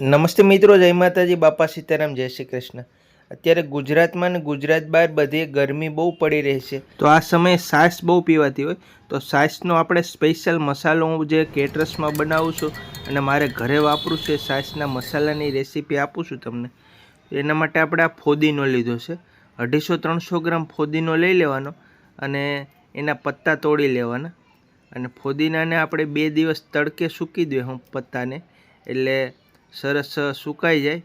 નમસ્તે મિત્રો, જય માતાજી, બાપા સીતારામ, જય શ્રી કૃષ્ણ. અત્યારે ગુજરાતમાં ને ગુજરાત બહાર બધે ગરમી બહુ પડી રહી છે, તો આ સમયે છાશ બહુ પીવાતી હોય, તો છાશનો આપણે સ્પેશિયલ મસાલો હું જે કેટરસમાં બનાવું છું અને મારે ઘરે વાપરું છું, એ છાશના મસાલાની રેસીપી આપું છું તમને. એના માટે આપણે આ ફોદીનો લીધો છે. 250-300 ગ્રામ ફોદીનો લઈ લેવાનો અને એના પત્તા તોડી લેવાના. અને ફોદીનાને આપણે 2 દિવસ તડકે સૂકી દઈએ હું પત્તાને, એટલે સરસ સુકાઈ જાય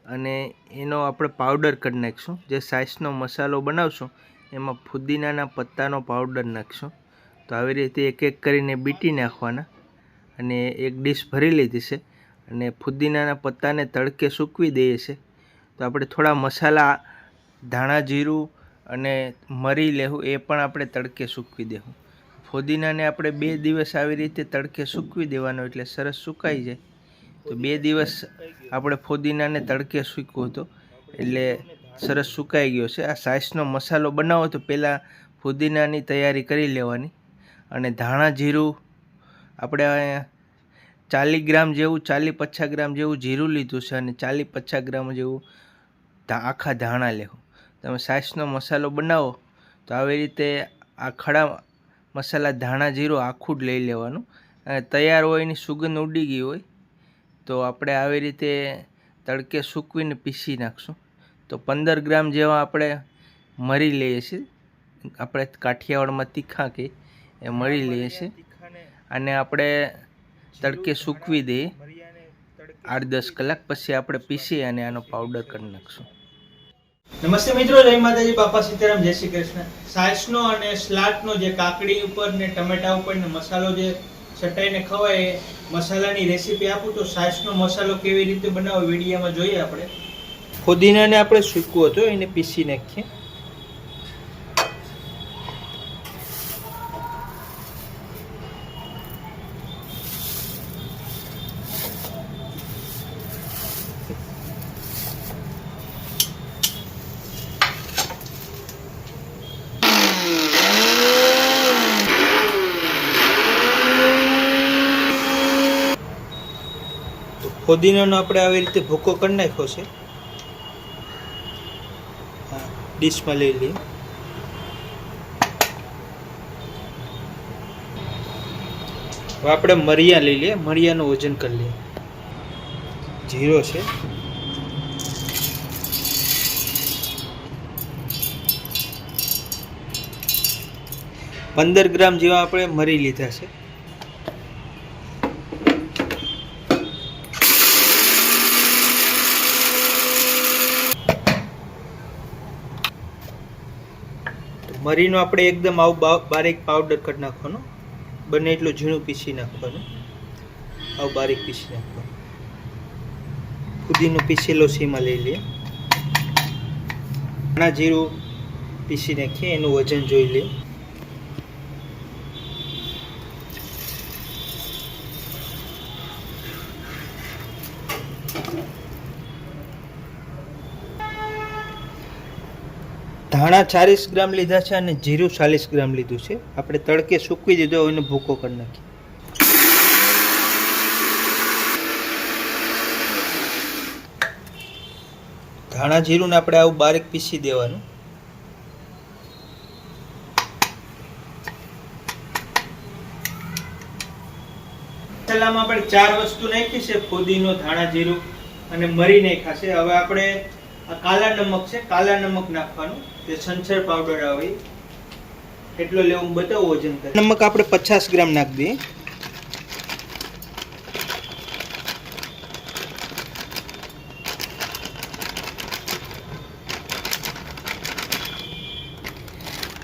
અને એનો આપણે પાવડર કરી નાખીશું. જે છાશનો મસાલો બનાવશું એમાં ફુદીનાના પત્તાનો પાવડર નાખીશું. તો આવી રીતે એક એક કરીને બીટી નાખવાના અને એક ડીશ ભરી લીધી છે અને ફુદીનાના પત્તાને તડકે સૂકવી દઈએ છે. તો આપણે થોડા મસાલા, ધાણા જીરું અને મરી લેવું, એ પણ આપણે તડકે સૂકવી દેવું. ફુદીનાને આપણે 2 દિવસ આવી રીતે તડકે સૂકવી દેવાનો, એટલે સરસ સુકાઈ જાય. તો 2 દિવસ આપણે ફુદીનાને તડકે સૂકવ્યો હતો એટલે સરસ સુકાઈ ગયો છે. આ છાશનો મસાલો બનાવો તો પહેલાં ફુદીનાની તૈયારી કરી લેવાની. અને ધાણા જીરું આપણે 40 ગ્રામ જેવું, 40-50 ગ્રામ જેવું જીરું લીધું છે અને 40-50 ગ્રામ જેવું આખા ધાણા લેવું. તમે છાશનો મસાલો બનાવો તો આવી રીતે આ ખડા મસાલા, ધાણા જીરું આખું જ લઈ લેવાનું. અને તૈયાર હોય, એની સુગંધ ઉડી ગઈ હોય તો આપણે આવી રીતે તડકે સૂકવીને પીસી નાખશું. તો 15 ગ્રામ જેવા આપણે મરી લઈએ છીએ, આપણે કાઠિયાવાડમાં તીખા કે એ મરી લઈએ છીએ. અને આપણે તડકે સૂકવી દઈએ 8-10 કલાક, પછી આપણે પીસી અને આનો પાવડર કરી નાખશું. નમસ્તે મિત્રો, જય માતાજી, બાપા સીતારામ, જય શ્રી કૃષ્ણ. છાશનો અને સલાડનો જે કાકડી ઉપર ને ટમેટા ઉપર ને મસાલો જે ચટાઈને ખવાય એ મસાલાની રેસીપી આપું. તો છાશનો મસાલો કેવી રીતે બનાવો વિડીયોમાં જોઈએ. આપણે ફુદીનાને આપણે સૂકવો હતો, એને પીસી નાખીએ. ફુદીનાનો આપણે આવી રીતે ભૂકો કરી નાખ્યો છે. ડીશમાં લઈ લઈએ. હવે આપણે મરિયા લઈ લઈએ, મરિયાનું વજન કરી લઈએ. જીરો છે, $15 ગ્રામ જેવા આપણે મરી લીધા છે. મરીનો આપણે એકદમ આવું બારીક પાવડર કરી નાખવાનો, બને એટલું ઝીણું પીસી નાખવાનું, આવું બારીક પીસી નાખવાનું. ફુદીનો પીસેલો સીમાં લઈ લઈએ. ધાણા જીરું પીસી નાખીએ, એનું વજન જોઈ લઈએ. ધાણા 40 ગ્રામ લીધા છે અને જીરું 40 ગ્રામ લીધું છે. આપણે તડકે સૂકવી દીધો, એનો ભૂકો કરી નાખીએ. ધાણા જીરું આપણે આવું બારીક પીસી દેવાનું. મસાલામાં આપણે 4 વસ્તુ નાખી છે, ફુદીનો, ધાણા જીરું અને મરી નાખ્યા છે. હવે આપણે આ કાલા નમક છે, કાલા નમક નાખવાનું. જે સંચર પાવડર આવે એટલો લેવું બતાવું વજન કરી. નમક આપણે 50 ગ્રામ નાખી દઈએ.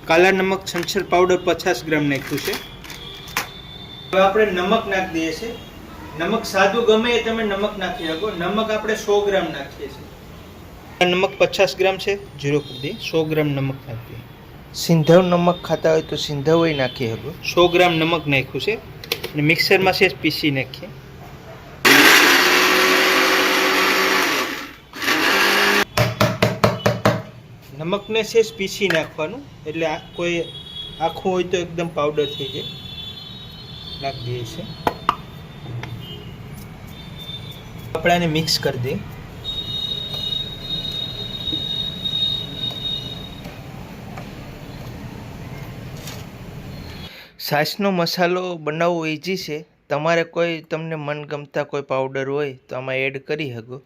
કાલા નમક, સંચર પાવડર 50 ગ્રામ નાખ્યું છે. હવે આપણે નમક નાખી દઈએ છીએ. નમક સાદું ગમે એ તમે નમક નાખી શકો. નમક આપણે 100 ગ્રામ નાખીએ છીએ. નમક 50 ગ્રામ છે, 0 કરી દઈએ. 100 ગ્રામ નમક નાખી દઈએ. સિંધવ નમક ખાતા હોય તો સિંધવ નાખી શકો. 100 ગ્રામ નમક નાખ્યું છે અને મિક્સરમાં સેજ પીસી નાખીએ. નમકને સેજ પીસી નાખવાનું, એટલે કોઈ આખું હોય તો એકદમ પાવડર થઈ જાય. નાખી દઈએ છીએ. આપણે આને મિક્સ કરી દઈએ. છાશનો મસાલો બનાવવો ઇઝી છે. તમારે તમને મનગમતા કોઈ પાવડર હોય તો આમાં એડ કરી શકો.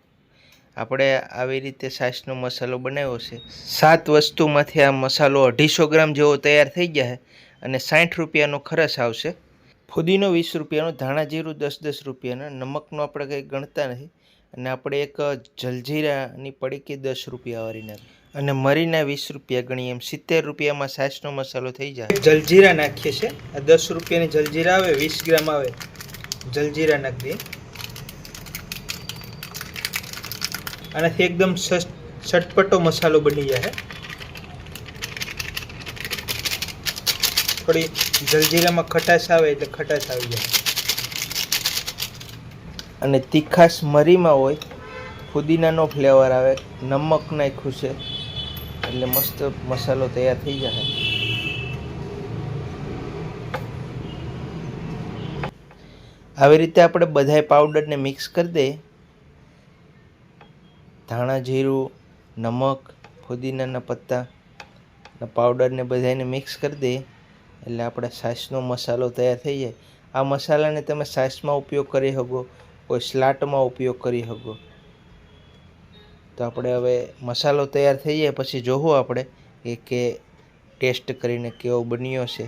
આપણે આવી રીતે છાશનો મસાલો બનાવ્યો છે. 7 વસ્તુમાંથી આ મસાલો 250 ગ્રામ જેવો તૈયાર થઈ જાય અને 60 રૂપિયાનો ખર્ચ આવશે. ફુદીનો 20 રૂપિયાનો, ધાણા જીરું 10-10 રૂપિયાના, નમકનો આપણે કંઈ ગણતા નથી. અને આપણે એક જલજીરાની પડીકી 10 રૂપિયાવાળી નાખી અને મરીના 20 રૂપિયા ગણીએ એમ 70 રૂપિયામાં છાશનો મસાલો થઈ જાય. જલજીરા નાખીએ છીએ. આ 10 રૂપિયાની જલજીરા આવે, 20 ગ્રામ આવે. જલજીરા નાખી દઈએ. આનાથી એકદમ ચટપટો મસાલો બની જાય. થોડી જલજીરામાં ખટાશ આવે એટલે ખટાશ આવી જાય. અને તીખાશ મરીમાં હોય, ફુદીનાનો ફ્લેવર આવે, નમક નાખ્યું છે એટલે મસ્ત મસાલો તૈયાર થઈ જાય. આવી રીતે આપણે બધાય પાવડરને મિક્સ કરી દઈએ. ધાણા જીરું, નમક, ફુદીનાના પત્તા પાવડરને બધાને મિક્સ કરી દઈએ એટલે આપણે છાશનો મસાલો તૈયાર થઈ જાય. આ મસાલાને તમે છાશમાં ઉપયોગ કરી શકો, કોઈ સ્લાટમાં ઉપયોગ કરી શકો. તો આપણે હવે મસાલો તૈયાર થઈ જાય પછી જોવું આપણે કે ટેસ્ટ કરીને કેવો બન્યો છે.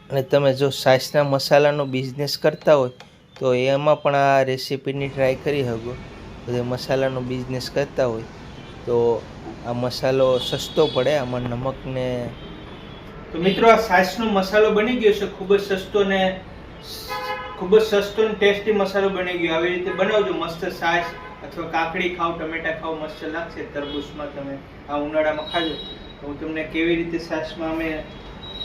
અને તમે જો છાશના મસાલાનો બિઝનેસ કરતા હોય તો એમાં પણ આ રેસીપીની ટ્રાય કરી શકો. બધે મસાલાનો બિઝનેસ કરતા હોય તો આ મસાલો સસ્તો પડે. આમાં નમકને તો મિત્રો આ છાશનો મસાલો બની ગયો છે. ખૂબ જ સસ્તો અને ટેસ્ટી મસાલો બની ગયો. આવી રીતે બનાવજો. મસ્ત છાશ અથવા કાકડી ખાવ, ટમેટા ખાવ, મસ્ત લાગશે. તરબૂચમાં તમે આ ઉનાળામાં ખાજો. તો હું તમને કેવી રીતે છાશમાં અમે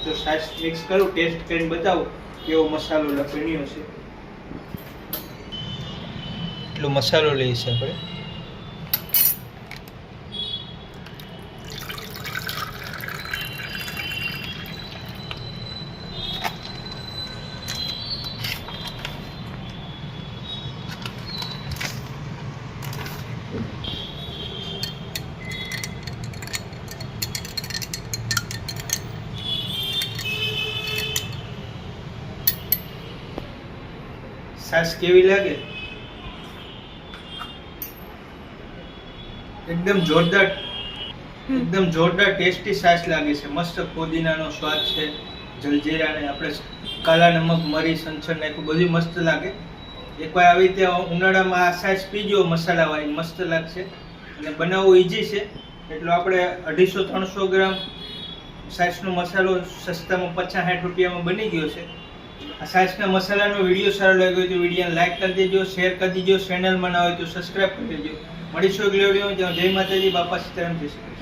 જો છાશ મિક્સ કરું ટેસ્ટ કરીને બતાવું કેવો મસાલો બન્યો છે. એટલો મસાલો લઈશું આપણે. છાશ કેવી લાગે? એકદમ જોરદાર ટેસ્ટી છાશ લાગે છે. મસ્ત પુદીનાનો સ્વાદ છે, જલજીરાને આપણે કાલા નમક, મરી, સંચળ નાખ્યું, બધું મસ્ત લાગે. એકવાર આવી રીતે ઉનાળામાં આ છાશ પીજો મસાલાવાળી, મસ્ત લાગશે. અને બનાવવું ઈઝી છે. એટલો આપણે 250-300 ગ્રામ છાશનો મસાલો સસ્તામાં 50-60 રૂપિયામાં બની ગયો છે. આ છાશના મસાલાનો વિડીયો સારો લાગ્યો તો વિડીયોને લાઈક કરી દેજો, શેર કરી દેજો. ચેનલમાં ના હોય તો સબસ્ક્રાઈબ કરી દેજો. મળીશું એક વિડીયો. જય માતાજી, બાપા સીતારામ, જય શ્રી કૃષ્ણ.